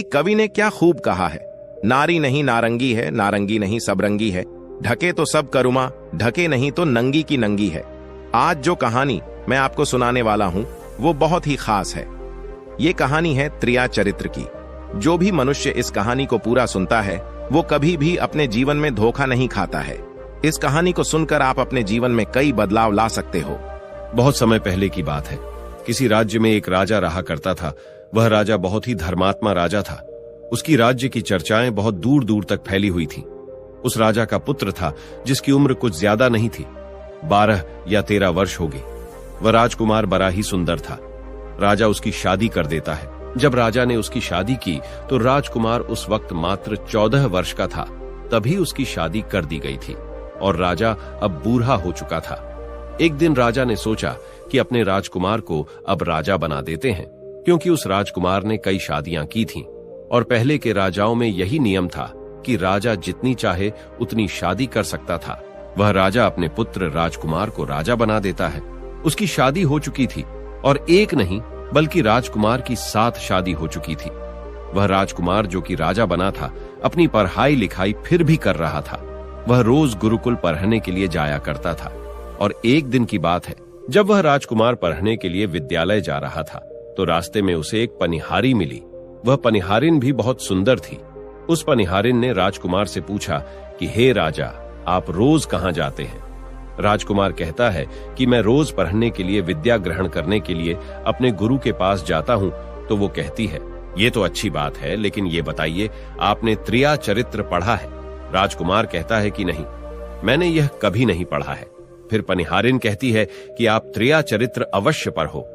कवि ने क्या खूब कहा है, नारी नहीं नारंगी है, नारंगी नहीं सबरंगी है, ढके तो सब करुमा, ढके नहीं तो नंगी की नंगी है। आज जो कहानी मैं आपको सुनाने वाला हूं वो बहुत ही खास है। ये कहानी है त्रिया चरित्र की। जो भी मनुष्य इस कहानी को पूरा सुनता है वो कभी भी अपने जीवन में धोखा नहीं खाता है। इस कहानी को सुनकर आप अपने जीवन में कई बदलाव ला सकते हो। बहुत समय पहले की बात है। किसी राज्य में एक राजा रहा करता था। वह राजा बहुत ही धर्मात्मा राजा था। उसकी राज्य की चर्चाएं बहुत दूर दूर तक फैली हुई थीं। उस राजा का पुत्र था जिसकी उम्र कुछ ज्यादा नहीं थी, 12 या 13 वर्ष होगी। वह राजकुमार बड़ा ही सुंदर था। राजा उसकी शादी कर देता है। जब राजा ने उसकी शादी की तो राजकुमार उस वक्त मात्र 14 वर्ष का था। तभी उसकी शादी कर दी गई थी और राजा अब बूढ़ा हो चुका था। एक दिन राजा ने सोचा कि अपने राजकुमार को अब राजा बना देते हैं, क्योंकि उस राजकुमार ने कई शादियां की थीं और पहले के राजाओं में यही नियम था कि राजा जितनी चाहे उतनी शादी कर सकता था। वह राजा अपने पुत्र राजकुमार को राजा बना देता है। उसकी शादी हो चुकी थी और एक नहीं बल्कि राजकुमार की 7 शादी हो चुकी थी। वह राजकुमार जो कि राजा बना था अपनी पढ़ाई लिखाई फिर भी कर रहा था। वह रोज गुरुकुल पढ़ने के लिए जाया करता था और एक दिन की बात है, जब वह राजकुमार पढ़ने के लिए विद्यालय जा रहा था तो रास्ते में उसे एक पनिहारी मिली। वह पनिहारिन भी बहुत सुंदर थी। उस पनिहारिन ने राजकुमार से पूछा कि हे राजा, आप रोज कहाँ जाते हैं? राजकुमार कहता है कि मैं रोज पढ़ने के लिए विद्या ग्रहण करने के लिए अपने गुरु के पास जाता हूँ। तो वो कहती है, ये तो अच्छी बात है, लेकिन ये बताइए आपने त्रिया चरित्र पढ़ा है? राजकुमार कहता है कि नहीं, मैंने यह कभी नहीं पढ़ा है। फिर पनिहारिन कहती है कि आप त्रिया चरित्र अवश्य पढ़ो।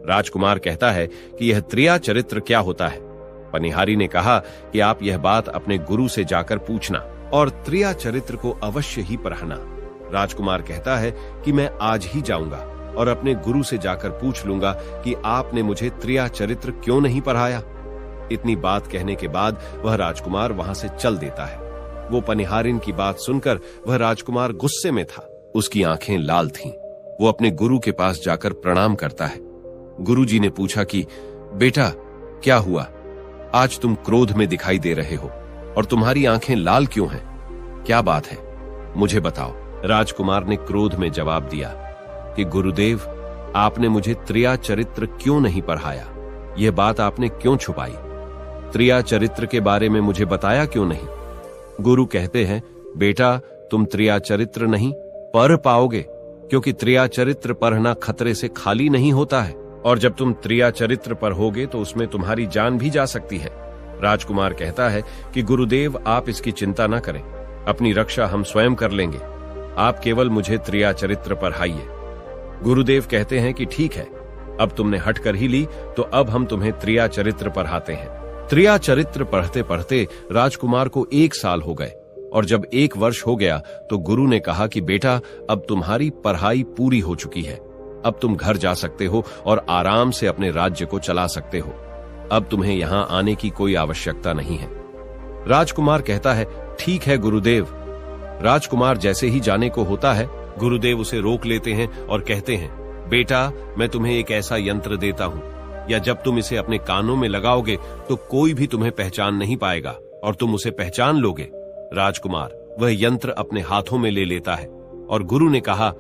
राजकुमार कहता है कि यह त्रिया चरित्र क्या होता है? पनिहारी ने कहा कि आप यह बात अपने गुरु से जाकर पूछना और त्रिया चरित्र को अवश्य ही पढ़ना। राजकुमार कहता है कि मैं आज ही जाऊंगा और अपने गुरु से जाकर पूछ लूंगा कि आपने मुझे त्रिया चरित्र क्यों नहीं पढ़ाया। इतनी बात कहने के बाद वह राजकुमार वहां से चल देता है। वो पनिहारिन की बात सुनकर वह राजकुमार गुस्से में था। उसकी आंखें लाल थीं। वो अपने गुरु के पास जाकर प्रणाम करता है। गुरुजी ने पूछा कि बेटा, क्या हुआ? आज तुम क्रोध में दिखाई दे रहे हो और तुम्हारी आंखें लाल क्यों हैं? क्या बात है, मुझे बताओ। राजकुमार ने क्रोध में जवाब दिया कि गुरुदेव, आपने मुझे त्रिया चरित्र क्यों नहीं पढ़ाया? यह बात आपने क्यों छुपाई? त्रिया चरित्र के बारे में मुझे बताया क्यों नहीं? गुरु कहते हैं, बेटा, तुम त्रिया चरित्र नहीं पढ़ पाओगे, क्योंकि त्रिया चरित्र पढ़ना खतरे से खाली नहीं होता है और जब तुम त्रिया चरित्र पढ़ोगे तो उसमें तुम्हारी जान भी जा सकती है। राजकुमार कहता है कि गुरुदेव, आप इसकी चिंता न करें, अपनी रक्षा हम स्वयं कर लेंगे। आप केवल मुझे त्रिया चरित्र पढ़ाइए। गुरुदेव कहते हैं कि ठीक है, अब तुमने हट कर ही ली तो अब हम तुम्हें त्रिया चरित्र पढ़ाते हैं। त्रिया चरित्र पढ़ते पढ़ते राजकुमार को 1 साल हो गए और जब 1 वर्ष हो गया तो गुरु ने कहा कि बेटा, अब तुम्हारी पढ़ाई पूरी हो चुकी है। अब तुम घर जा सकते हो और आराम से अपने राज्य को चला सकते हो। अब तुम्हें यहाँ आने की कोई आवश्यकता नहीं है। राजकुमार कहता है, ठीक है गुरुदेव। राजकुमार जैसे ही जाने को होता है, गुरुदेव उसे रोक लेते हैं और कहते हैं, बेटा, मैं तुम्हें एक ऐसा यंत्र देता हूँ, या जब तुम इसे अपने कानों में लगाओगे तो कोई भी तुम्हें पहचान नहीं पाएगा और तुम उसे पहचान लोगे। राजकुमार वह यंत्र अपने हाथों में ले लेता है और गुरु ने कहा,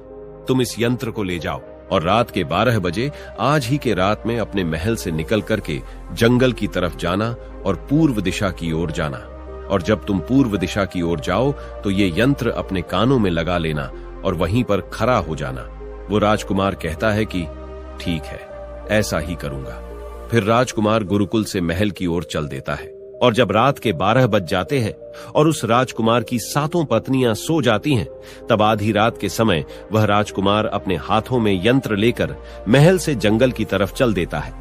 तुम इस यंत्र को ले जाओ और रात के 12 बजे आज ही के रात में अपने महल से निकल करके जंगल की तरफ जाना और पूर्व दिशा की ओर जाना। और जब तुम पूर्व दिशा की ओर जाओ तो ये यंत्र अपने कानों में लगा लेना और वहीं पर खड़ा हो जाना। वो राजकुमार कहता है कि ठीक है, ऐसा ही करूंगा। फिर राजकुमार गुरुकुल से महल की ओर चल देता है और जब रात के 12 बज जाते हैं और उस राजकुमार की 7 पत्नियां सो जाती हैं, तब आधी रात के समय वह राजकुमार अपने हाथों में यंत्र लेकर महल से जंगल की तरफ चल देता है।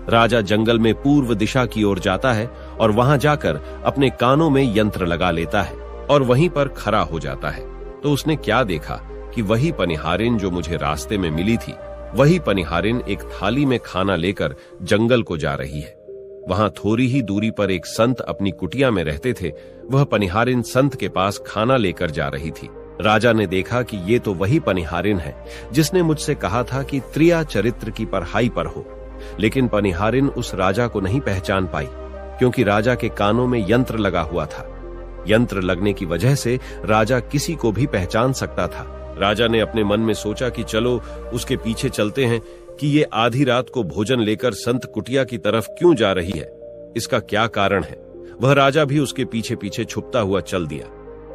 राजा जंगल में पूर्व दिशा की ओर जाता है और वहां जाकर अपने कानों में यंत्र लगा लेता है और वहीं पर खड़ा हो जाता है। तो उसने क्या देखा कि वही पनिहारिन जो मुझे रास्ते में मिली थी, वही पनिहारिन एक थाली में खाना लेकर जंगल को जा रही है। वहां थोड़ी ही दूरी पर एक संत अपनी कुटिया में रहते थे। वह पनिहारिन संत के पास खाना लेकर जा रही थी। राजा ने देखा कि ये तो वही पनिहारिन है जिसने मुझसे कहा था कि त्रिया चरित्र की पढ़ाई पर हो, लेकिन पनिहारिन उस राजा को नहीं पहचान पाई क्योंकि राजा के कानों में यंत्र लगा हुआ था। यंत्र लगने की वजह से राजा किसी को भी पहचान सकता था। राजा ने अपने मन में सोचा कि चलो उसके पीछे चलते हैं कि ये आधी रात को भोजन लेकर संत कुटिया की तरफ क्यों जा रही है, इसका क्या कारण है। वह राजा भी उसके पीछे पीछे छुपता हुआ चल दिया।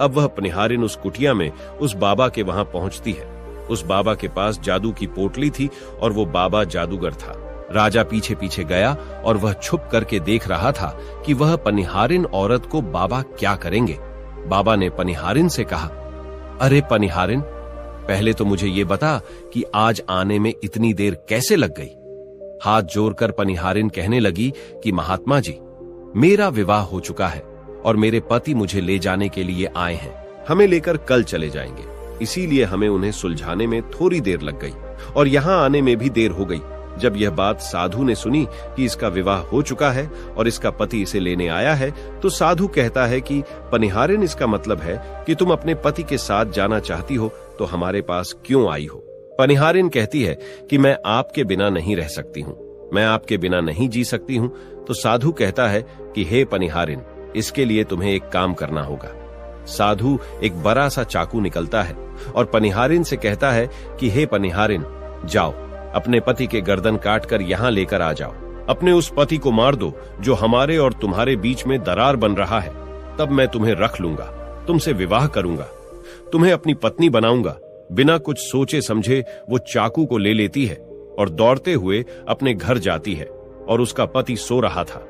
अब वह पनिहारिन उस कुटिया में उस बाबा के वहां पहुंचती है। उस बाबा के पास जादू की पोटली थी और वो बाबा जादूगर था। राजा पीछे पीछे गया और वह छुप करके देख रहा था कि वह पनिहारिन औरत को बाबा क्या करेंगे। बाबा ने पनिहारिन से कहा, अरे पनिहारिन, पहले तो मुझे ये बता कि आज आने में इतनी देर कैसे लग गई। हाथ जोड़कर पनिहारिन कहने लगी कि महात्मा जी, मेरा विवाह हो चुका है और मेरे पति मुझे ले जाने के लिए आए हैं। हमें लेकर कल चले जाएंगे, इसीलिए हमें उन्हें सुलझाने में थोड़ी देर लग गई और यहां आने में भी देर हो गई। जब यह बात साधु ने सुनी कि इसका विवाह हो चुका है और इसका पति इसे लेने आया है, तो साधु कहता है कि पनिहारिन, इसका मतलब है कि तुम अपने पति के साथ जाना चाहती हो, तो हमारे पास क्यों आई हो। पनिहारिन कहती है कि मैं आपके बिना नहीं रह सकती हूँ, मैं आपके बिना नहीं जी सकती हूँ। तो साधु कहता है कि हे पनिहारिन, इसके लिए तुम्हें एक काम करना होगा। साधु एक बड़ा सा चाकू निकलता है और पनिहारिन से कहता है कि हे पनिहारिन, जाओ अपने पति के गर्दन काटकर यहां लेकर आ जाओ। अपने उस पति को मार दो जो हमारे और तुम्हारे बीच में दरार बन रहा है, तब मैं तुम्हें रख लूंगा, तुमसे विवाह करूंगा, तुम्हें अपनी पत्नी बनाऊंगा। बिना कुछ सोचे समझे वो चाकू को ले लेती है और दौड़ते हुए अपने घर जाती है और उसका पति सो रहा था।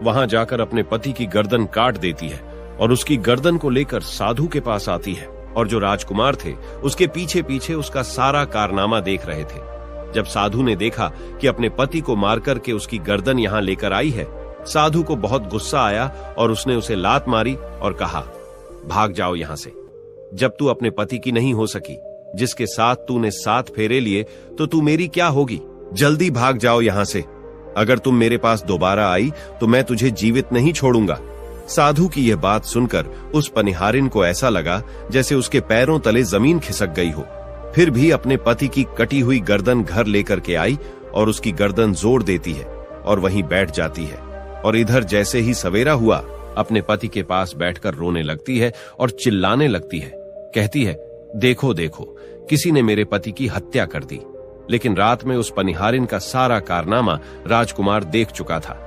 वहां जाकर अपने पति की गर्दन काट देती है और उसकी गर्दन को लेकर साधु के पास आती है और जो राजकुमार थे उसके पीछे पीछे उसका सारा कारनामा देख रहे थे। जब साधु ने देखा कि अपने पति को मार करके उसकी गर्दन यहां लेकर आई है, साधु को बहुत गुस्सा आया और उसने उसे लात मारी और कहा, भाग जाओ यहां से। जब तू अपने पति की नहीं हो सकी, जिसके साथ तूने 7 फेरे लिए, तो तू मेरी क्या होगी। जल्दी भाग जाओ यहां से। अगर तुम मेरे पास दोबारा आई तो मैं तुझे जीवित नहीं छोड़ूंगा। साधु की यह बात सुनकर उस पनिहारिन को ऐसा लगा जैसे उसके पैरों तले जमीन खिसक गई हो। फिर भी अपने पति की कटी हुई गर्दन घर लेकर के आई और उसकी गर्दन जोड़ देती है और वहीं बैठ जाती है। और इधर जैसे ही सवेरा हुआ, अपने पति के पास बैठकर रोने लगती है और चिल्लाने लगती है। कहती है, देखो देखो, किसी ने मेरे पति की हत्या कर दी। लेकिन रात में उस पनिहारिन का सारा कारनामा राजकुमार देख चुका था।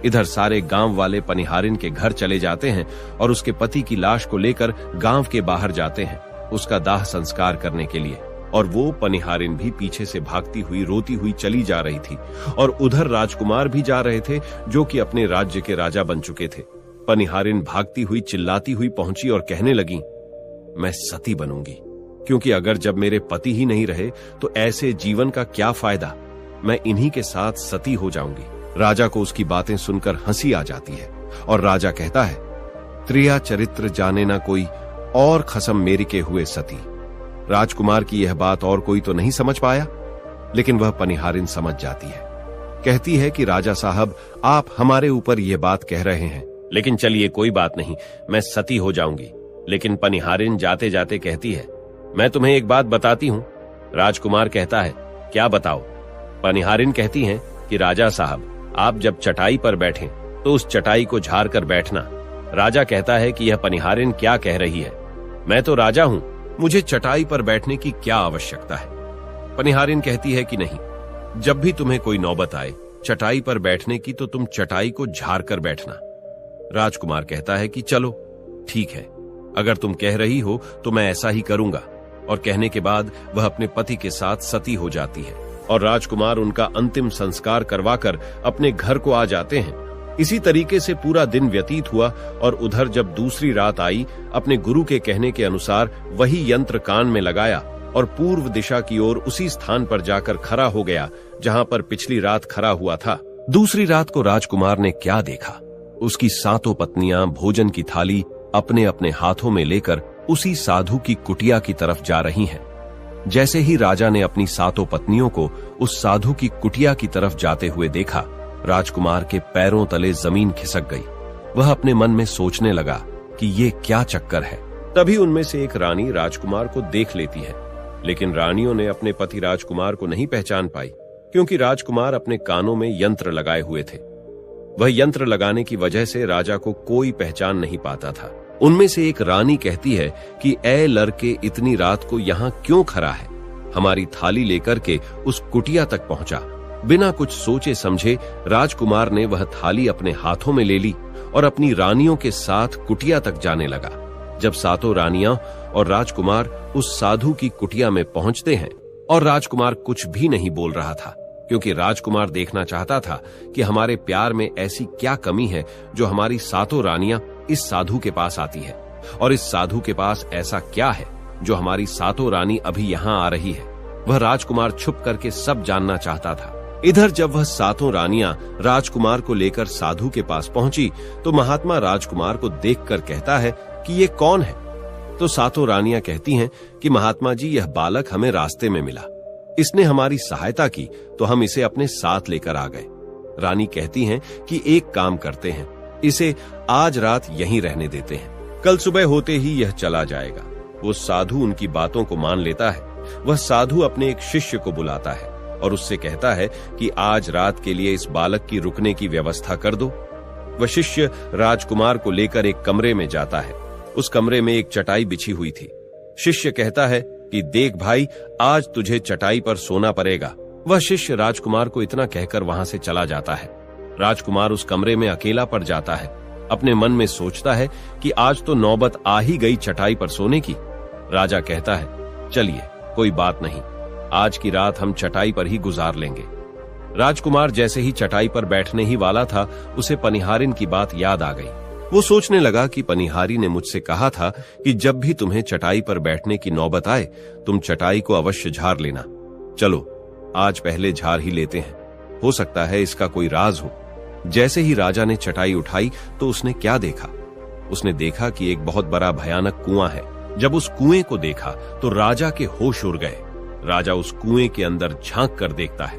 इधर सारे गांव वाले पनिहारिन के घर चले जाते हैं और उसके पति की लाश को लेकर गांव के बाहर जाते हैं उसका दाह संस्कार करने के लिए। और वो पनिहारिन भी पीछे से भागती हुई रोती हुई चली जा रही थी और उधर राजकुमार भी जा रहे थे जो कि अपने राज्य के राजा बन चुके थे। पनिहारिन भागती हुई चिल्लाती हुई पहुंची और कहने लगी, मैं सती बनूंगी, क्योंकि अगर जब मेरे पति ही नहीं रहे तो ऐसे जीवन का क्या फायदा। मैं इन्हीं के साथ सती हो जाऊंगी। राजा को उसकी बातें सुनकर हंसी आ जाती है और राजा कहता है, त्रिया चरित्र जाने ना कोई और खसम मेरी के हुए सती। राजकुमार की यह बात और कोई तो नहीं समझ पाया, लेकिन वह पनिहारिन समझ जाती है। कहती है कि राजा साहब, आप हमारे ऊपर यह बात कह रहे हैं, लेकिन चलिए कोई बात नहीं, मैं सती हो जाऊंगी। लेकिन पनिहारिन जाते जाते कहती है, मैं तुम्हें एक बात बताती हूं। राजकुमार कहता है, क्या बताओ। पनिहारिन कहती हैं कि राजा साहब, आप जब चटाई पर बैठें तो उस चटाई को झाड़ कर बैठना। राजा कहता है कि यह पनिहारिन क्या कह रही है, मैं तो राजा हूं, मुझे चटाई पर बैठने की क्या आवश्यकता है। पनिहारिन कहती है कि नहीं, जब भी तुम्हें कोई नौबत आए चटाई पर बैठने की तो तुम चटाई को झाड़ कर बैठना। राजकुमार कहता है कि चलो ठीक है, अगर तुम कह रही हो तो मैं ऐसा ही करूंगा। और कहने के बाद वह अपने पति के साथ सती हो जाती है और राजकुमार उनका अंतिम संस्कार करवाकर अपने घर को आ जाते हैं। इसी तरीके से पूरा दिन व्यतीत हुआ और उधर जब दूसरी रात आई, अपने गुरु के कहने के अनुसार वही यंत्र कान में लगाया और पूर्व दिशा की ओर उसी स्थान पर जाकर खड़ा हो गया जहां पर पिछली रात खड़ा हुआ था। दूसरी रात को राजकुमार ने क्या देखा, उसकी 7 पत्नियां भोजन की थाली अपने अपने हाथों में लेकर उसी साधु की कुटिया की तरफ जा रही हैं। जैसे ही राजा ने अपनी 7 पत्नियों को उस साधु की कुटिया की तरफ जाते हुए देखा, राजकुमार के पैरों तले जमीन खिसक गई। वह अपने मन में सोचने लगा कि ये क्या चक्कर है। तभी उनमें से एक रानी राजकुमार को देख लेती है, लेकिन रानियों ने अपने पति राजकुमार को नहीं पहचान पाई, क्योंकि राजकुमार अपने कानों में यंत्र लगाए हुए थे। वह यंत्र लगाने की वजह से राजा को कोई पहचान नहीं पाता था। उनमें से एक रानी कहती है कि ए लड़के, इतनी रात को यहाँ क्यों खड़ा है? हमारी थाली लेकर के उस कुटिया तक पहुंचा। बिना कुछ सोचे समझे राजकुमार ने वह थाली अपने हाथों में ले ली और अपनी रानियों के साथ कुटिया तक जाने लगा। जब सातों रानियां और राजकुमार उस साधु की कुटिया में पहुंचते हैं और राजकुमार कुछ भी नहीं बोल रहा था, क्योंकि राजकुमार देखना चाहता था कि हमारे प्यार में ऐसी क्या कमी है जो हमारी सातों रानियां इस साधु के पास आती है, और इस साधु के पास ऐसा क्या है जो हमारी सातों रानी अभी यहाँ आ रही है। वह राजकुमार छुप करके सब जानना चाहता था। इधर जब वह सातों रानियां राजकुमार को लेकर साधु के पास पहुंची तो महात्मा राजकुमार को देखकर कहता है कि ये कौन है? तो सातों रानियां कहती हैं कि महात्मा जी, यह बालक हमें रास्ते में मिला, इसने हमारी सहायता की तो हम इसे अपने साथ लेकर आ गए। रानी कहती हैं कि एक काम करते हैं, इसे आज रात यहीं रहने देते हैं, कल सुबह होते ही यह चला जाएगा। वो साधु उनकी बातों को मान लेता है। वह साधु अपने एक शिष्य को बुलाता है और उससे कहता है कि आज रात के लिए इस बालक की रुकने की व्यवस्था कर दो। वह शिष्य राजकुमार को लेकर एक कमरे में जाता है। उस कमरे में एक चटाई बिछी हुई थी। शिष्य कहता है कि देख भाई, आज तुझे चटाई पर सोना पड़ेगा। वह शिष्य राजकुमार को इतना कहकर वहां से चला जाता है। राजकुमार उस कमरे में अकेला पड़ जाता है। अपने मन में सोचता है कि आज तो नौबत आ ही गई चटाई पर सोने की। राजा कहता है, चलिए कोई बात नहीं, आज की रात हम चटाई पर ही गुजार लेंगे। राजकुमार जैसे ही चटाई पर बैठने ही वाला था, उसे पनिहारिन की बात याद आ गई। वो सोचने लगा कि पनिहारी ने मुझसे कहा था कि जब भी तुम्हें चटाई पर बैठने की नौबत आए, तुम चटाई को अवश्य झाड़ लेना। चलो आज पहले झाड़ ही लेते हैं, हो सकता है इसका कोई राज हो। जैसे ही राजा ने चटाई उठाई तो उसने क्या देखा? उसने देखा कि एक बहुत बड़ा भयानक कुआं है। जब उस कुएं को देखा तो राजा के होश उड़ गए। राजा उस कुएं के अंदर झांक कर देखता है।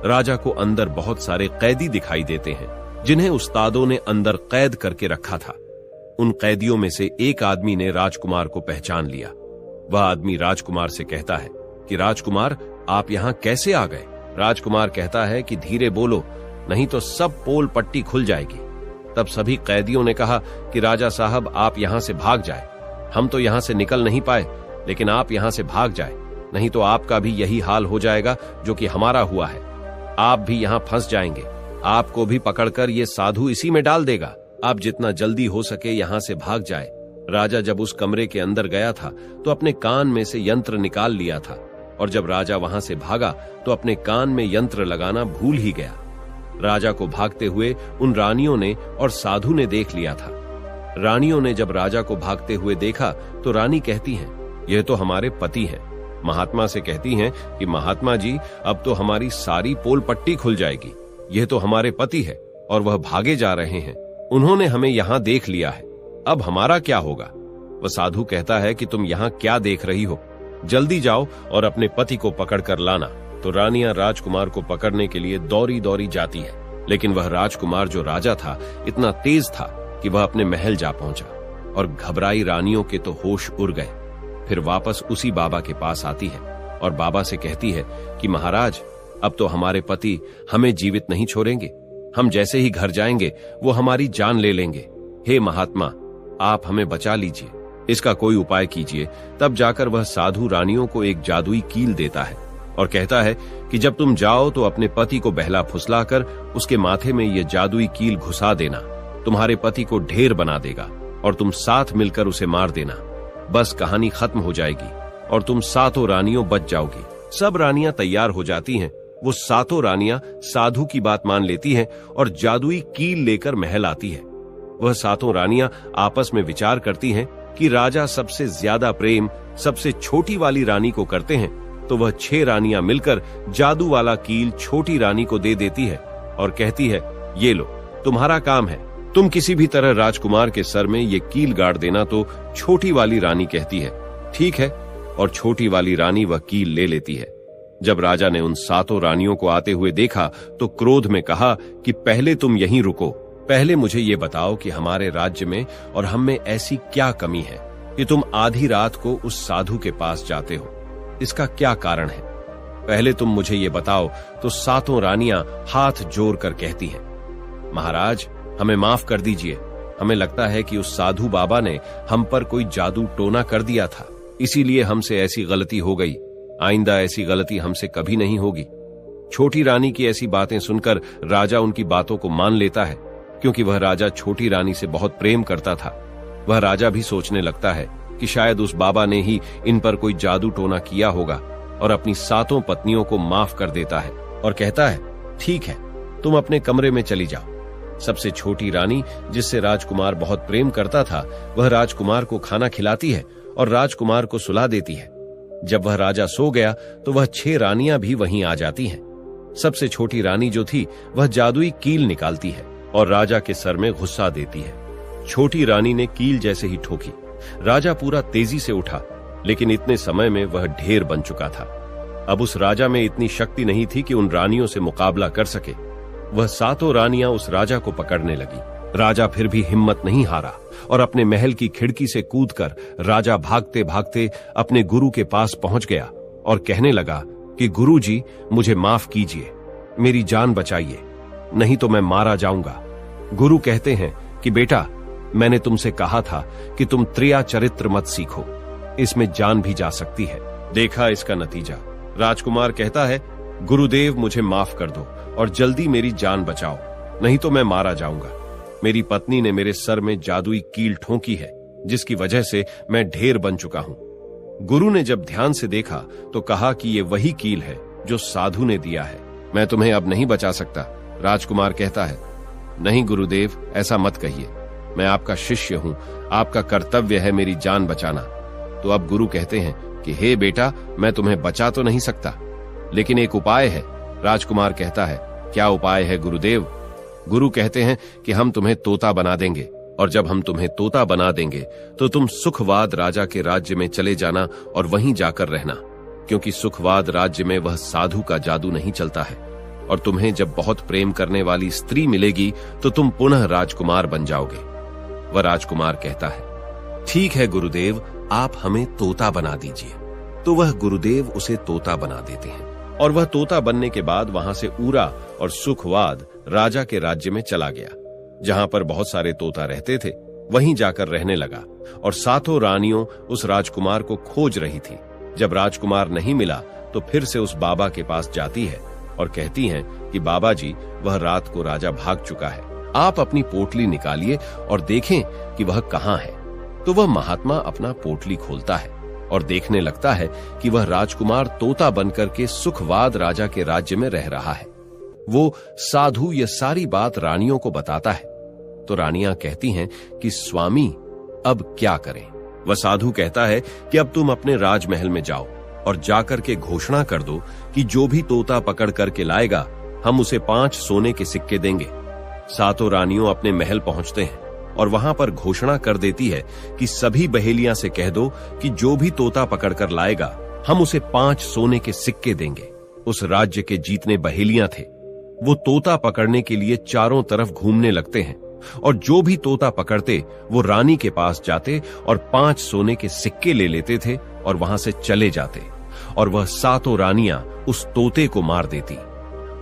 राजा को अंदर बहुत सारे कैदी दिखाई देते हैं, जिन्हें उस्तादों ने अंदर कैद करके रखा था। उन कैदियों में से एक आदमी ने राजकुमार को पहचान लिया। वह आदमी राजकुमार से कहता है कि राजकुमार, आप यहाँ कैसे आ गए? राजकुमार कहता है कि धीरे बोलो, नहीं तो सब पोल पट्टी खुल जाएगी। तब सभी कैदियों ने कहा कि राजा साहब, आप यहाँ से भाग जाए। हम तो यहाँ से निकल नहीं पाए, लेकिन आप यहाँ से भाग जाए, नहीं तो आपका भी यही हाल हो जाएगा जो कि हमारा हुआ है। आप भी यहाँ फंस जाएंगे, आपको भी पकड़कर ये साधु इसी में डाल देगा। आप जितना जल्दी हो सके यहाँ से भाग जाए। राजा जब उस कमरे के अंदर गया था तो अपने कान में से यंत्र निकाल लिया था, और जब राजा वहां से भागा तो अपने कान में यंत्र लगाना भूल ही गया। राजा को भागते हुए उन रानियों ने और साधु ने देख लिया था। रानियों ने जब राजा को भागते हुए देखा तो रानी कहती हैं, यह तो हमारे पति हैं। महात्मा से कहती हैं कि महात्मा जी, अब तो हमारी सारी पोल पट्टी खुल जाएगी। यह तो हमारे पति है और वह भागे जा रहे हैं। उन्होंने हमें यहाँ देख लिया है, अब हमारा क्या होगा? वह साधु कहता है कि तुम यहाँ क्या देख रही हो, जल्दी जाओ और अपने पति को पकड़ कर लाना। तो रानियां राजकुमार को पकड़ने के लिए दौड़ी दौड़ी जाती है, लेकिन वह राजकुमार जो राजा था इतना तेज था कि वह अपने महल जा पहुंचा, और घबराई रानियों के तो होश उड़ गए। फिर वापस उसी बाबा के पास आती है और बाबा से कहती है कि महाराज, अब तो हमारे पति हमें जीवित नहीं छोड़ेंगे। हम जैसे ही घर जाएंगे वो हमारी जान ले लेंगे। हे महात्मा, आप हमें बचा लीजिए, इसका कोई उपाय कीजिए। तब जाकर वह साधु रानियों को एक जादुई कील देता है और कहता है कि जब तुम जाओ तो अपने पति को बहला फुसलाकर उसके माथे में ये जादुई कील घुसा देना। तुम्हारे पति को ढेर बना देगा और तुम साथ मिलकर उसे मार देना। बस कहानी खत्म हो जाएगी और तुम सातों रानियों बच जाओगी। सब रानियां तैयार हो जाती हैं। वो सातों रानियां साधु की बात मान लेती हैं और जादुई कील लेकर महल आती है। वह सातों रानियां आपस में विचार करती हैं कि राजा सबसे ज्यादा प्रेम सबसे छोटी वाली रानी को करते हैं, तो वह 6 रानियां मिलकर जादू वाला कील छोटी रानी को दे देती है और कहती है, ये लो, तुम्हारा काम है, तुम किसी भी तरह राजकुमार के सर में ये कील गाड़ देना। तो छोटी वाली रानी कहती है, ठीक है, और छोटी वाली रानी वह कील ले लेती है। जब राजा ने उन सातों रानियों को आते हुए देखा तो क्रोध में कहा कि पहले तुम यहीं रुको, पहले मुझे ये बताओ कि हमारे राज्य में और हम में ऐसी क्या कमी है कि तुम आधी रात को उस साधु के पास जाते हो? इसका क्या कारण है? पहले तुम मुझे ये बताओ। तो सातों रानियां हाथ जोड़कर कहती हैं। महाराज, हमें माफ कर दीजिए। हमें लगता है कि उस साधु बाबा ने हम पर कोई जादू टोना कर दिया था, इसीलिए हमसे ऐसी गलती हो गई। आइंदा ऐसी गलती हमसे कभी नहीं होगी। छोटी रानी की ऐसी बातें सुनकर राजा उनकी बातों को मान लेता है, क्योंकि वह राजा छोटी रानी से बहुत प्रेम करता था। वह राजा भी सोचने लगता है कि शायद उस बाबा ने ही इन पर कोई जादू टोना किया होगा, और अपनी 7 पत्नियों को माफ कर देता है और कहता है, ठीक है, तुम अपने कमरे में चली जाओ। सबसे छोटी रानी, जिससे राजकुमार बहुत प्रेम करता था, वह राजकुमार को खाना खिलाती है और राजकुमार को सुला देती है। जब वह राजा सो गया तो वह 6 रानियां भी वहीं आ जाती हैं। सबसे छोटी रानी जो थी, वह जादुई कील निकालती है और राजा के सर में घुसा देती है। छोटी रानी ने कील जैसे ही ठोकी, राजा पूरा तेजी से उठा, लेकिन इतने समय में वह ढेर बन चुका था। अब उस राजा में इतनी शक्ति नहीं थी कि उन रानियों से मुकाबला कर सके। वह 7 रानियां उस राजा को पकड़ने लगी। राजा फिर भी हिम्मत नहीं हारा और अपने महल की खिड़की से कूदकर राजा भागते भागते अपने गुरु के पास पहुंच गया और कहने लगा कि गुरु जी, मुझे माफ कीजिए, मेरी जान बचाइए, नहीं तो मैं मारा जाऊंगा। गुरु कहते हैं कि बेटा, मैंने तुमसे कहा था कि तुम त्रिया चरित्र मत सीखो, इसमें जान भी जा सकती है। देखा इसका नतीजा। राजकुमार कहता है, गुरुदेव, मुझे माफ कर दो और जल्दी मेरी जान बचाओ, नहीं तो मैं मारा जाऊंगा। मेरी पत्नी ने मेरे सर में जादुई कील ठोकी है, जिसकी वजह से मैं ढेर बन चुका हूं। गुरु ने जब ध्यान से देखा तो कहा कि ये वही कील है जो साधु ने दिया है। मैं तुम्हें अब नहीं बचा सकता। राजकुमार कहता है, नहीं गुरुदेव, ऐसा मत कहिए, मैं आपका शिष्य हूं, आपका कर्तव्य है मेरी जान बचाना। तो अब गुरु कहते हैं कि हे बेटा, मैं तुम्हें बचा तो नहीं सकता, लेकिन एक उपाय है। राजकुमार कहता है, क्या उपाय है गुरुदेव? गुरु कहते हैं कि हम तुम्हें तोता बना देंगे, और जब हम तुम्हें तोता बना देंगे तो तुम सुखवाद राजा के राज्य में चले जाना और वहीं जाकर रहना, क्योंकि सुखवाद राज्य में वह साधु का जादू नहीं चलता है। और तुम्हें जब बहुत प्रेम करने वाली स्त्री मिलेगी तो तुम पुनः राजकुमार बन जाओगे। वह राजकुमार कहता है, ठीक है गुरुदेव, आप हमें तोता बना दीजिए। तो वह गुरुदेव उसे तोता बना देते हैं, और वह तोता बनने के बाद वहां से ऊरा और सुखवाद राजा के राज्य में चला गया। जहां पर बहुत सारे तोता रहते थे, वहीं जाकर रहने लगा, और 7 रानियों उस राजकुमार को खोज रही थी। जब राजकुमार नहीं मिला तो फिर से उस बाबा के पास जाती है और कहती हैं कि बाबा जी, वह रात को राजा भाग चुका है, आप अपनी पोटली निकालिए और देखें कि वह कहां है। तो वह महात्मा अपना पोटली खोलता है और देखने लगता है कि वह राजकुमार तोता बनकर के सुखवाद राजा के राज्य में रह रहा है। वो साधु यह सारी बात रानियों को बताता है। तो रानियां कहती हैं कि स्वामी, अब क्या करें? वह साधु कहता है कि अब तुम अपने राजमहल में जाओ और जाकर के घोषणा कर दो कि जो भी तोता पकड़ करके लाएगा, हम उसे 5 सोने के सिक्के देंगे। 7 रानियों अपने महल पहुंचते हैं और वहां पर घोषणा कर देती है कि सभी बहेलियां से कह दो कि जो भी तोता पकड़कर लाएगा, हम उसे 5 सोने के सिक्के देंगे। उस राज्य के जीतने बहेलियां थे, वो तोता पकड़ने के लिए चारों तरफ घूमने लगते हैं, और जो भी तोता पकड़ते वो रानी के पास जाते और 5 सोने के सिक्के ले लेते थे और वहां से चले जाते, और वह 7 रानियां उस तोते को मार देती।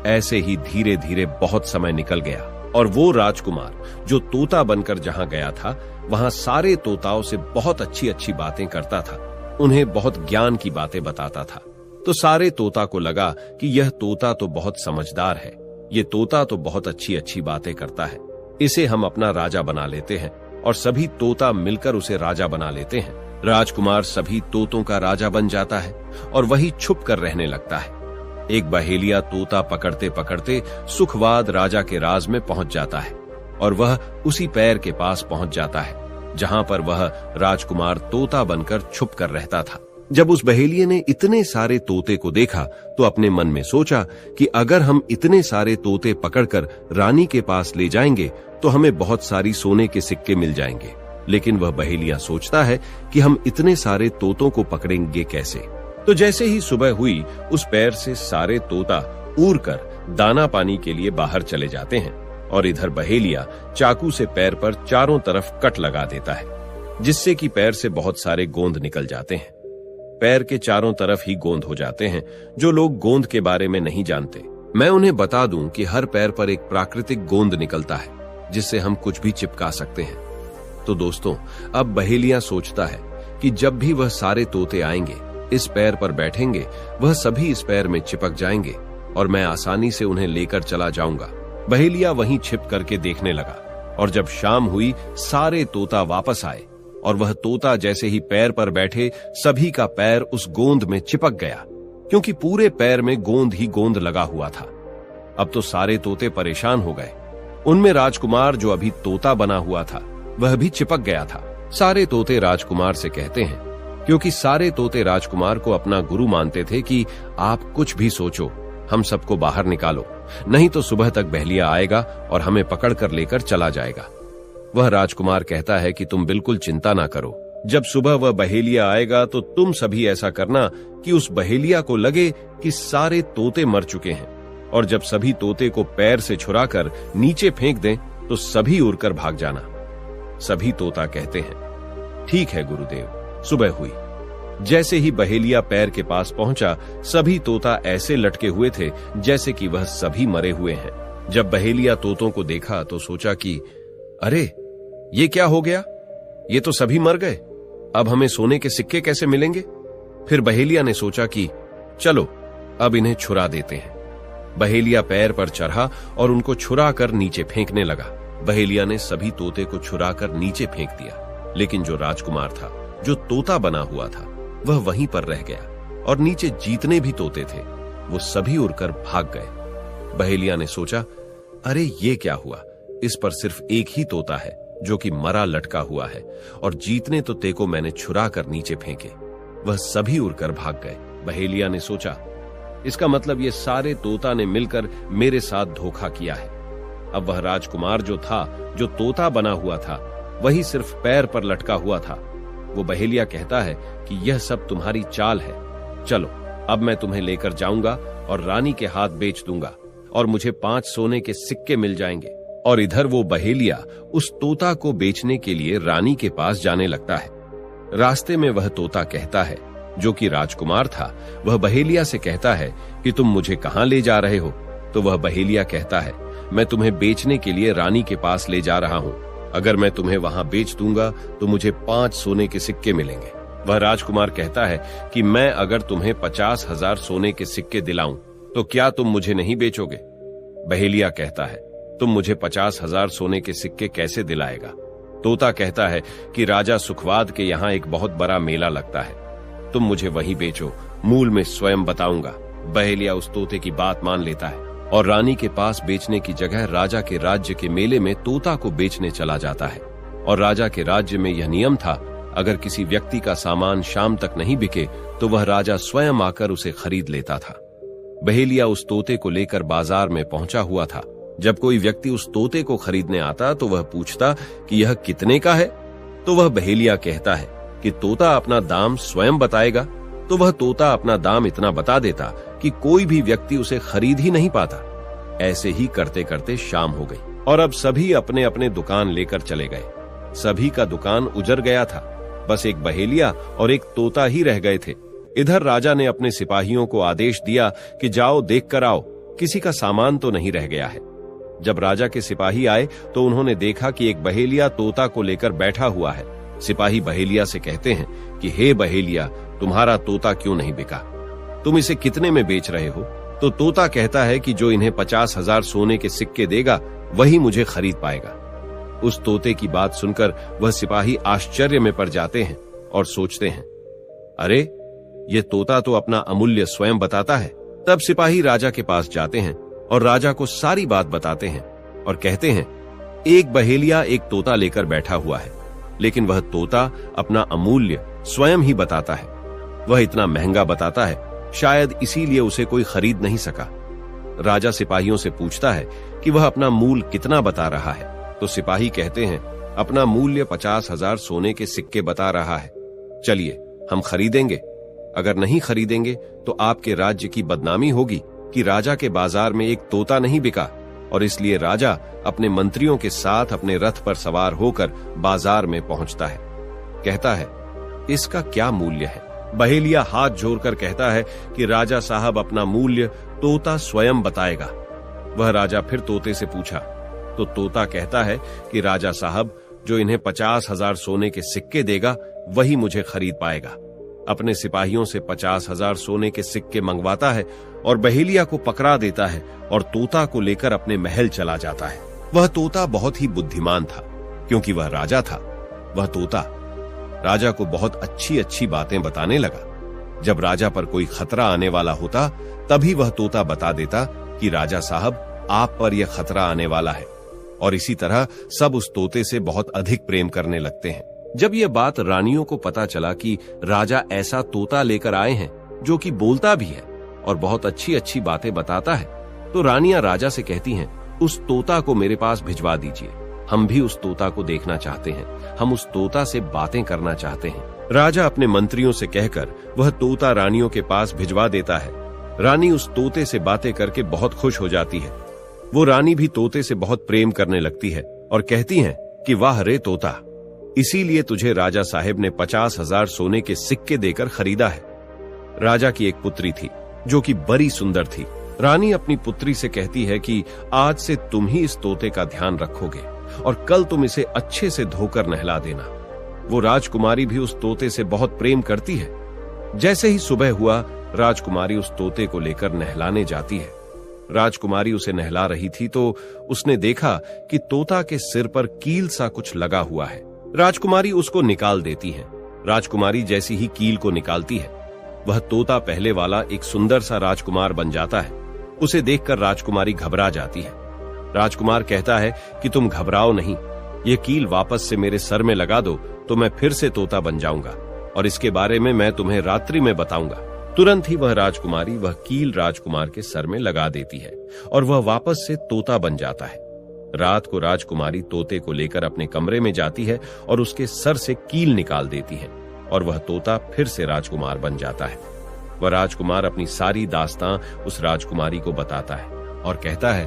ऐसे ही धीरे धीरे बहुत समय निकल गया, और वो राजकुमार जो तोता बनकर जहां गया था, वहां सारे तोताओं से बहुत अच्छी अच्छी बातें करता था, उन्हें बहुत ज्ञान की बातें बताता था। तो सारे तोता को लगा कि यह तोता तो बहुत समझदार है, ये तोता तो बहुत अच्छी अच्छी बातें करता है, इसे हम अपना राजा बना लेते हैं। और सभी तोता मिलकर उसे राजा बना लेते हैं। राजकुमार सभी तोतों का राजा बन जाता है और वही छुप कर रहने लगता है। एक बहेलिया तोता पकड़ते पकड़ते सुखवाद राजा के राज में पहुंच जाता है, और वह उसी पैर के पास पहुंच जाता है जहां पर वह राजकुमार तोता बनकर छुप कर रहता था। जब उस बहेलिये ने इतने सारे तोते को देखा तो अपने मन में सोचा कि अगर हम इतने सारे तोते पकड़कर रानी के पास ले जाएंगे तो हमें बहुत सारी सोने के सिक्के मिल जाएंगे। लेकिन वह बहेलिया सोचता है कि हम इतने सारे तोतों को पकड़ेंगे कैसे। तो जैसे ही सुबह हुई, उस पैर से सारे तोता उड़ कर दाना पानी के लिए बाहर चले जाते हैं, और इधर बहेलिया चाकू से पैर पर चारों तरफ कट लगा देता है, जिससे कि पैर से बहुत सारे गोंद निकल जाते हैं। पैर के चारों तरफ ही गोंद हो जाते हैं। जो लोग गोंद के बारे में नहीं जानते मैं उन्हें बता दूं कि हर पैर पर एक प्राकृतिक गोंद निकलता है जिससे हम कुछ भी चिपका सकते हैं। तो दोस्तों, अब बहेलिया सोचता है कि जब भी वह सारे तोते आएंगे, इस पैर पर बैठेंगे, वह सभी इस पैर में चिपक जाएंगे और मैं आसानी से उन्हें लेकर चला जाऊंगा। बहेलिया वहीं छिप करके देखने लगा और जब शाम हुई, सारे तोता वापस आए और वह तोता जैसे ही पैर पर बैठे, सभी का पैर उस गोंद में चिपक गया, क्योंकि पूरे पैर में गोंद ही गोंद लगा हुआ था। अब तो सारे तोते परेशान हो गए। उनमें राजकुमार, जो अभी तोता बना हुआ था, वह भी चिपक गया था। सारे तोते राजकुमार से कहते हैं, क्योंकि सारे तोते राजकुमार को अपना गुरु मानते थे, कि आप कुछ भी सोचो, हम सबको बाहर निकालो, नहीं तो सुबह तक बहेलिया आएगा और हमें पकड़कर लेकर चला जाएगा। वह राजकुमार कहता है कि तुम बिल्कुल चिंता ना करो, जब सुबह वह बहेलिया आएगा तो तुम सभी ऐसा करना कि उस बहेलिया को लगे कि सारे तोते मर चुके हैं, और जब सभी तोते को पैर से छुड़ाकर नीचे फेंक दें तो सभी उड़कर भाग जाना। सभी तोता कहते हैं, ठीक है गुरुदेव। सुबह हुई। जैसे ही बहेलिया पैर के पास पहुंचा, सभी तोता ऐसे लटके हुए थे जैसे कि वह सभी मरे हुए हैं। जब बहेलिया तोतों को देखा तो सोचा कि अरे, ये क्या हो गया? ये तो सभी मर गए। अब हमें सोने के सिक्के कैसे मिलेंगे? फिर बहेलिया ने सोचा कि चलो अब इन्हें छुरा देते हैं। बहेलिया पैर पर चढ़ा और उनको छुरा कर नीचे फेंकने लगा। बहेलिया ने सभी तोते को छुरा कर नीचे फेंक दिया, लेकिन जो राजकुमार था, जो तोता बना हुआ था, वह वहीं पर रह गया और नीचे जितने भी तोते थे वो सभी उड़कर भाग गए। बहेलिया ने सोचा, अरे ये क्या हुआ? इस पर सिर्फ एक ही तोता है जो कि मरा लटका हुआ है, और जितने तोते को मैंने छुरा कर नीचे फेंके वह सभी उड़कर भाग गए। बहेलिया ने सोचा, इसका मतलब ये सारे तोता ने मिलकर मेरे साथ धोखा किया है। अब वह राजकुमार जो था, जो तोता बना हुआ था, वही सिर्फ पैर पर लटका हुआ था। वो बहेलिया कहता है कि यह सब तुम्हारी चाल है। चलो अब मैं तुम्हें लेकर जाऊंगा और रानी के हाथ बेच दूंगा और मुझे 5 सोने के सिक्के मिल जाएंगे। और इधर वो बहेलिया उस तोता को बेचने के लिए रानी के पास जाने लगता है। रास्ते में वह तोता कहता है, जो कि राजकुमार था, वह बहेलिया से कहता है कि तुम मुझे कहां ले जा रहे हो? तो वह बहेलिया कहता है, मैं तुम्हें बेचने के लिए रानी के पास ले जा रहा हूं। अगर मैं तुम्हें वहां बेच दूंगा तो मुझे 5 सोने के सिक्के मिलेंगे। वह राजकुमार कहता है कि मैं अगर तुम्हें 50,000 सोने के सिक्के दिलाऊं तो क्या तुम मुझे नहीं बेचोगे? बहेलिया कहता है, तुम मुझे 50,000 सोने के सिक्के कैसे दिलाएगा? तोता कहता है कि राजा सुखवाद के यहाँ एक बहुत बड़ा मेला लगता है, तुम मुझे वहीं बेचो, मूल में स्वयं बताऊंगा। बहेलिया उस तोते की बात मान लेता है और रानी के पास बेचने की जगह राजा के राज्य के मेले में तोता को बेचने चला जाता है। और राजा के राज्य में यह नियम था, अगर किसी व्यक्ति का सामान शाम तक नहीं बिके तो वह राजा स्वयं आकर उसे खरीद लेता था। बहेलिया उस तोते को लेकर बाजार में पहुंचा हुआ था। जब कोई व्यक्ति उस तोते को खरीदने आता तो वह पूछता कि यह कितने का है? तो वह बहेलिया कहता है कि तोता अपना दाम स्वयं बताएगा। तो वह तोता अपना दाम इतना बता देता कि कोई भी व्यक्ति उसे खरीद ही नहीं पाता। ऐसे ही करते करते शाम हो गई और अब सभी अपने अपने दुकान लेकर चले गए। सभी का दुकान उजड़ गया था, बस एक बहेलिया और एक तोता ही रह गए थे। इधर राजा ने अपने सिपाहियों को आदेश दिया कि जाओ देख कर आओ, किसी का सामान तो नहीं रह गया है। जब राजा के सिपाही आए तो उन्होंने देखा कि एक बहेलिया तोता को लेकर बैठा हुआ है। सिपाही बहेलिया से कहते हैं कि हे बहेलिया, तुम्हारा तोता क्यों नहीं बिका? तुम इसे कितने में बेच रहे हो? तो तोता कहता है कि जो इन्हें 50,000 सोने के सिक्के देगा वही मुझे खरीद पाएगा। उस तोते की बात सुनकर वह सिपाही आश्चर्य में पड़ जाते हैं और सोचते हैं, अरे ये तोता तो अपना अमूल्य स्वयं बताता है। तब सिपाही राजा के पास जाते हैं और राजा को सारी बात बताते हैं और कहते हैं, एक बहेलिया एक तोता लेकर बैठा हुआ है, लेकिन वह तोता अपना अमूल्य स्वयं ही बताता है। वह इतना महंगा बताता है, शायद इसीलिए उसे कोई खरीद नहीं सका। राजा सिपाहियों से पूछता है कि वह अपना मूल कितना बता रहा है। तो सिपाही कहते हैं, अपना मूल्य 50,000 सोने के सिक्के बता रहा है। चलिए हम खरीदेंगे, अगर नहीं खरीदेंगे तो आपके राज्य की बदनामी होगी कि राजा के बाजार में एक तोता नहीं बिका। और इसलिए राजा अपने मंत्रियों के साथ अपने रथ पर सवार होकर बाजार में पहुंचता है। कहता है, इसका क्या मूल्य है? बहेलिया हाथ जोड़कर कहता है कि राजा साहब अपना मूल्य तोता स्वयं बताएगा। वह राजा फिर तोते से पूछा तो तोता कहता है कि राजा साहब जो इन्हें 50,000 सोने के सिक्के देगा वही मुझे खरीद पाएगा। अपने सिपाहियों से 50,000 सोने के सिक्के मंगवाता है और बहेलिया को पकड़ा देता है और तोता को लेकर अपने महल चला जाता है। वह तोता बहुत ही बुद्धिमान था क्योंकि वह राजा था। वह तोता राजा को बहुत अच्छी अच्छी बातें बताने लगा। जब राजा पर कोई खतरा आने वाला होता तभी वह तोता बता देता कि राजा साहब आप पर यह खतरा आने वाला है, और इसी तरह सब उस तोते से बहुत अधिक प्रेम करने लगते हैं। जब यह बात रानियों को पता चला कि राजा ऐसा तोता लेकर आए हैं जो कि बोलता भी है और बहुत अच्छी अच्छी बातें बताता है, तो रानियां राजा से कहती हैं उस तोता को मेरे पास भिजवा दीजिए, हम भी उस तोता को देखना चाहते हैं, हम उस तोता से बातें करना चाहते हैं। राजा अपने मंत्रियों से कहकर वह तोता रानियों के पास भिजवा देता है। रानी उस तोते से बातें करके बहुत खुश हो जाती है। वो रानी भी तोते से बहुत प्रेम करने लगती है और कहती हैं कि वाह रे तोता, इसीलिए तुझे राजा साहेब ने 50,000 सोने के सिक्के देकर खरीदा है। राजा की एक पुत्री थी जो कि बड़ी सुंदर थी। रानी अपनी पुत्री से कहती है कि आज से तुम ही इस तोते का ध्यान रखोगे और कल तुम इसे अच्छे से धोकर नहला देना। वो राजकुमारी भी उस तोते से बहुत प्रेम करती है। जैसे ही सुबह हुआ, राजकुमारी उस तोते को लेकर नहलाने जाती है। राजकुमारी उसे नहला रही थी तो उसने देखा कि तोता के सिर पर कील सा कुछ लगा हुआ है। राजकुमारी उसको निकाल देती है। राजकुमारी जैसी ही कील को निकालती है, वह तोता पहले वाला एक सुंदर सा राजकुमार बन जाता है। उसे देखकर राजकुमारी घबरा जाती है। राजकुमार कहता है कि तुम घबराओ नहीं, ये कील वापस से मेरे सर में लगा दो तो मैं फिर से तोता बन जाऊंगा और इसके बारे में मैं तुम्हें रात्रि में बताऊंगा। तुरंत ही वह राजकुमारी वह कील राजकुमार के सर में लगा देती है और वह वापस से तोता बन जाता है। रात को राजकुमारी तोते को लेकर अपने कमरे में जाती है और उसके सर से कील निकाल देती है और वह तोता फिर से राजकुमार बन जाता है। वह राजकुमार अपनी सारी दास्तां उस राजकुमारी को बताता है और कहता है,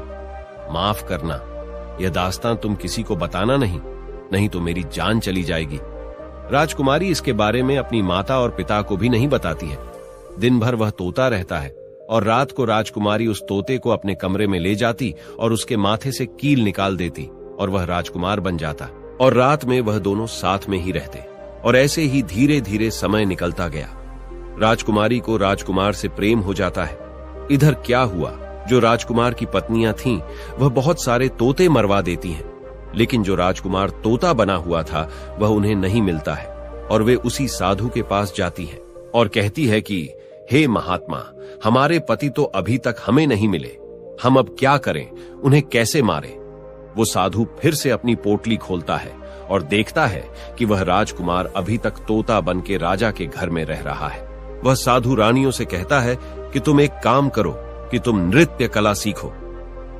माफ करना, यह दास्तां तुम किसी को बताना नहीं तो मेरी जान चली जाएगी। राजकुमारी इसके बारे में अपनी माता और पिता को भी नहीं बताती है। दिन भर वह तोता रहता है और रात को राजकुमारी उस तोते को अपने कमरे में ले जाती और उसके माथे से कील निकाल देती और वह राजकुमार बन जाता और रात में वह दोनों साथ में ही रहते और ऐसे ही धीरे धीरे समय निकलता गया। राजकुमारी को राजकुमार से प्रेम हो जाता है। इधर क्या हुआ, जो राजकुमार की पत्नियां थीं वह बहुत सारे तोते मरवा देती हैं, लेकिन जो राजकुमार तोता बना हुआ था वह उन्हें नहीं मिलता है और वे उसी साधु के पास जाती हैं और कहती है कि हे महात्मा, हमारे पति तो अभी तक हमें नहीं मिले, हम अब क्या करें, उन्हें कैसे मारें। वो साधु फिर से अपनी पोटली खोलता है और देखता है कि वह राजकुमार अभी तक तोता बन के राजा के घर में रह रहा है। वह साधु रानियों से कहता है कि तुम एक काम करो कि तुम नृत्य कला सीखो।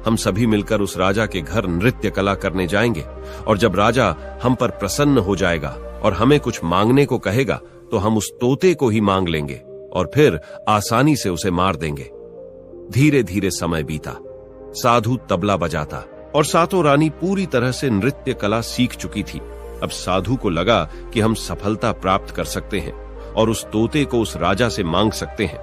हम सभी मिलकर उस राजा के घर नृत्य कला करने जाएंगे और जब राजा हम पर प्रसन्न हो जाएगा और हमें कुछ मांगने को कहेगा तो हम उस तोते को ही मांग लेंगे और फिर आसानी से उसे मार देंगे। धीरे धीरे समय बीता। साधु तबला बजाता और सातों रानी पूरी तरह से नृत्य कला सीख चुकी थी। अब साधु को लगा कि हम सफलता प्राप्त कर सकते हैं और उस तोते को उस राजा से मांग सकते हैं।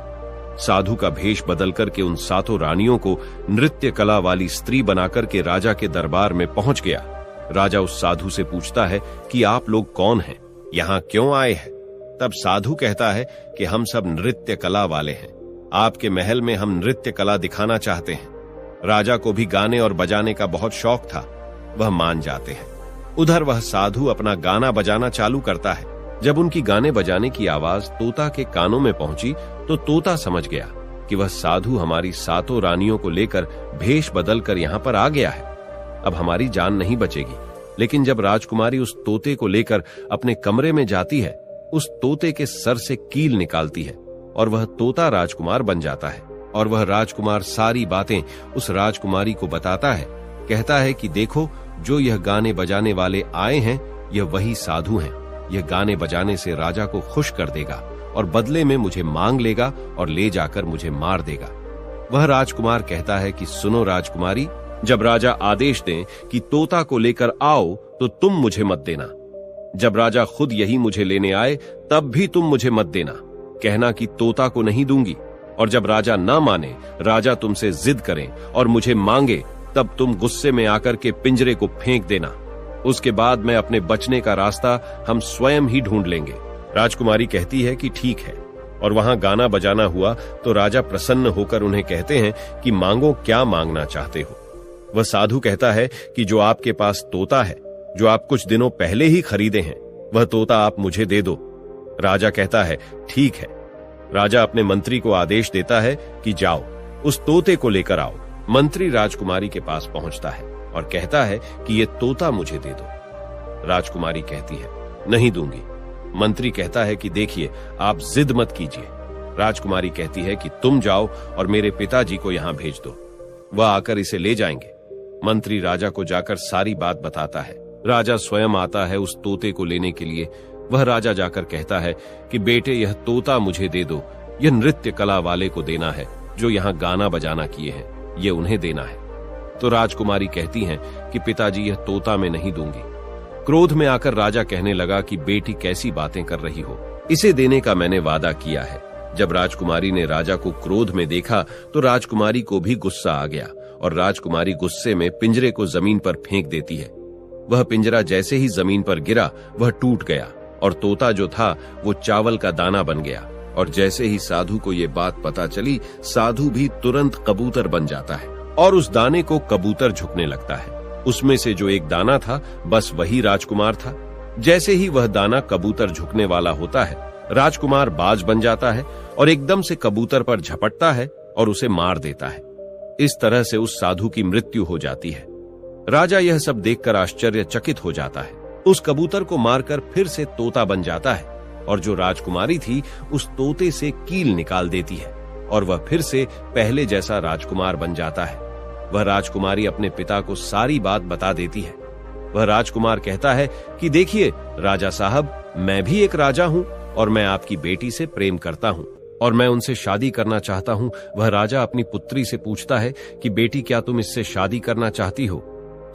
साधु का भेष बदल करके उन सातों रानियों को नृत्य कला वाली स्त्री बनाकर के राजा के दरबार में पहुंच गया। राजा उस साधु से पूछता है कि आप लोग कौन हैं, यहाँ क्यों आए हैं। तब साधु कहता है कि हम सब नृत्य कला वाले हैं, आपके महल में हम नृत्य कला दिखाना चाहते हैं। राजा को भी गाने और बजाने का बहुत शौक था, वह मान जाते हैं। उधर वह साधु अपना गाना बजाना चालू करता है। जब उनकी गाने बजाने की आवाज तोता के कानों में पहुंची तो तोता समझ गया कि वह साधु हमारी सातों रानियों को लेकर भेष बदल कर यहाँ पर आ गया है, अब हमारी जान नहीं बचेगी। लेकिन जब राजकुमारी उस तोते को लेकर अपने कमरे में जाती है, उस तोते के सर से कील निकालती है और वह तोता राजकुमार बन जाता है और वह राजकुमार सारी बातें उस राजकुमारी को बताता है। कहता है कि देखो, जो यह गाने बजाने वाले आए हैं यह वही साधु हैं। यह गाने बजाने से राजा को खुश कर देगा और बदले में मुझे मांग लेगा और ले जाकर मुझे मार देगा। वह राजकुमार कहता है कि सुनो राजकुमारी, जब राजा आदेश दें कि तोता को लेकर आओ तो तुम मुझे मत देना। जब राजा खुद यही मुझे लेने आए तब भी तुम मुझे मत देना, कहना कि तोता को नहीं दूंगी, और जब राजा ना माने, राजा तुमसे जिद करें और मुझे मांगे, तब तुम गुस्से में आकर के पिंजरे को फेंक देना। उसके बाद मैं अपने बचने का रास्ता हम स्वयं ही ढूंढ लेंगे। राजकुमारी कहती है कि ठीक है, और वहां गाना बजाना हुआ तो राजा प्रसन्न होकर उन्हें कहते हैं कि मांगो, क्या मांगना चाहते हो। वह साधु कहता है कि जो आपके पास तोता है, जो आप कुछ दिनों पहले ही खरीदे हैं, वह तोता आप मुझे दे दो। राजा कहता है ठीक है। राजा अपने मंत्री को आदेश देता है कि जाओ, उस तोते को लेकर आओ। मंत्री राजकुमारी के पास पहुंचता है और कहता है कि ये तोता मुझे दे दो। राजकुमारी कहती है नहीं दूंगी। मंत्री कहता है कि देखिए, आप जिद मत कीजिए। राजकुमारी कहती है कि तुम जाओ और मेरे पिताजी को यहां भेज दो, वह आकर इसे ले जाएंगे। मंत्री राजा को जाकर सारी बात बताता है। राजा स्वयं आता है उस तोते को लेने के लिए। वह राजा जाकर कहता है कि बेटे, यह तोता मुझे दे दो। यह नृत्य कला वाले को देना है जो यहाँ गाना बजाना किए हैं, ये उन्हें देना है। तो राजकुमारी कहती हैं कि पिताजी, यह तोता मैं नहीं दूंगी। क्रोध में आकर राजा कहने लगा कि बेटी, कैसी बातें कर रही हो, इसे देने का मैंने वादा किया है। जब राजकुमारी ने राजा को क्रोध में देखा तो राजकुमारी को भी गुस्सा आ गया और राजकुमारी गुस्से में पिंजरे को जमीन पर फेंक देती है। वह पिंजरा जैसे ही जमीन पर गिरा, वह टूट गया और तोता जो था वो चावल का दाना बन गया। और जैसे ही साधु को ये बात पता चली, साधु भी तुरंत कबूतर बन जाता है और उस दाने को कबूतर झुकने लगता है। उसमें से जो एक दाना था, बस वही राजकुमार था। जैसे ही वह दाना कबूतर झुकने वाला होता है, राजकुमार बाज बन जाता है और एकदम से कबूतर पर झपटता है और उसे मार देता है। इस तरह से उस साधु की मृत्यु हो जाती है। राजा यह सब देखकर आश्चर्यचकित हो जाता है। उस कबूतर को मारकर फिर से तोता बन जाता है और जो राजकुमारी थी उस तोते से कील निकाल देती है और वह फिर से पहले जैसा राजकुमार बन जाता है। वह राजकुमारी अपने पिता को सारी बात बता देती है। वह राजकुमार कहता है कि देखिए राजा साहब, मैं भी एक राजा हूं और मैं आपकी बेटी से प्रेम करता हूं और मैं उनसे शादी करना चाहता हूं। वह राजा अपनी पुत्री से पूछता है कि बेटी, क्या तुम इससे शादी करना चाहती हो?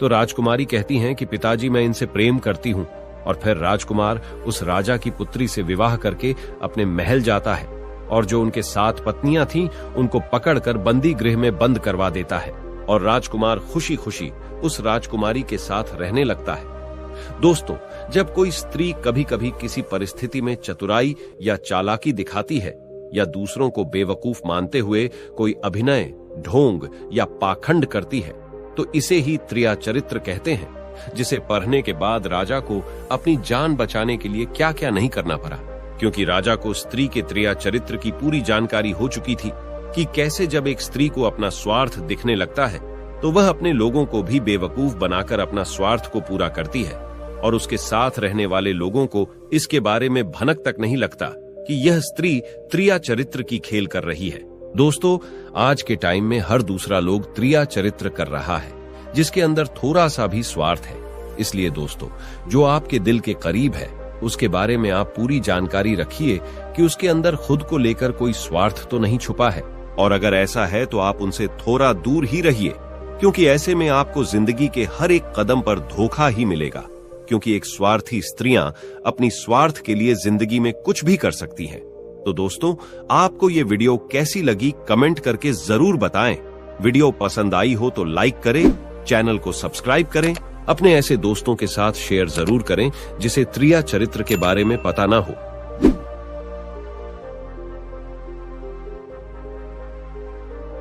तो राजकुमारी कहती हैं कि पिताजी, मैं इनसे प्रेम करती हूं। और फिर राजकुमार उस राजा की पुत्री से विवाह करके अपने महल जाता है और जो उनके 7 पत्नियां थीं उनको पकड़कर बंदी गृह में बंद करवा देता है और राजकुमार खुशी खुशी उस राजकुमारी के साथ रहने लगता है। दोस्तों, जब कोई स्त्री कभी कभी किसी परिस्थिति में चतुराई या चालाकी दिखाती है या दूसरों को बेवकूफ मानते हुए कोई अभिनय, ढोंग या पाखंड करती है, तो इसे ही त्रिया चरित्र कहते हैं, जिसे पढ़ने के बाद राजा को अपनी जान बचाने के लिए क्या क्या नहीं करना पड़ा, क्योंकि राजा को स्त्री के त्रिया चरित्र की पूरी जानकारी हो चुकी थी कि कैसे जब एक स्त्री को अपना स्वार्थ दिखने लगता है तो वह अपने लोगों को भी बेवकूफ बनाकर अपना स्वार्थ को पूरा करती है और उसके साथ रहने वाले लोगों को इसके बारे में भनक तक नहीं लगता कि यह स्त्री त्रिया चरित्र की खेल कर रही है। दोस्तों, आज के टाइम में हर दूसरा लोग त्रिया चरित्र कर रहा है जिसके अंदर थोड़ा सा भी स्वार्थ है। इसलिए दोस्तों, जो आपके दिल के करीब है उसके बारे में आप पूरी जानकारी रखिए कि उसके अंदर खुद को लेकर कोई स्वार्थ तो नहीं छुपा है, और अगर ऐसा है तो आप उनसे थोड़ा दूर ही रहिए, क्योंकि ऐसे में आपको जिंदगी के हर एक कदम पर धोखा ही मिलेगा। क्योंकि एक स्वार्थी स्त्रियां अपनी स्वार्थ के लिए जिंदगी में कुछ भी कर सकती हैं। तो दोस्तों, आपको ये वीडियो कैसी लगी कमेंट करके जरूर बताएं। वीडियो पसंद आई हो तो लाइक करें, चैनल को सब्सक्राइब करें, अपने ऐसे दोस्तों के साथ शेयर जरूर करें जिसे त्रिया चरित्र के बारे में पता ना हो।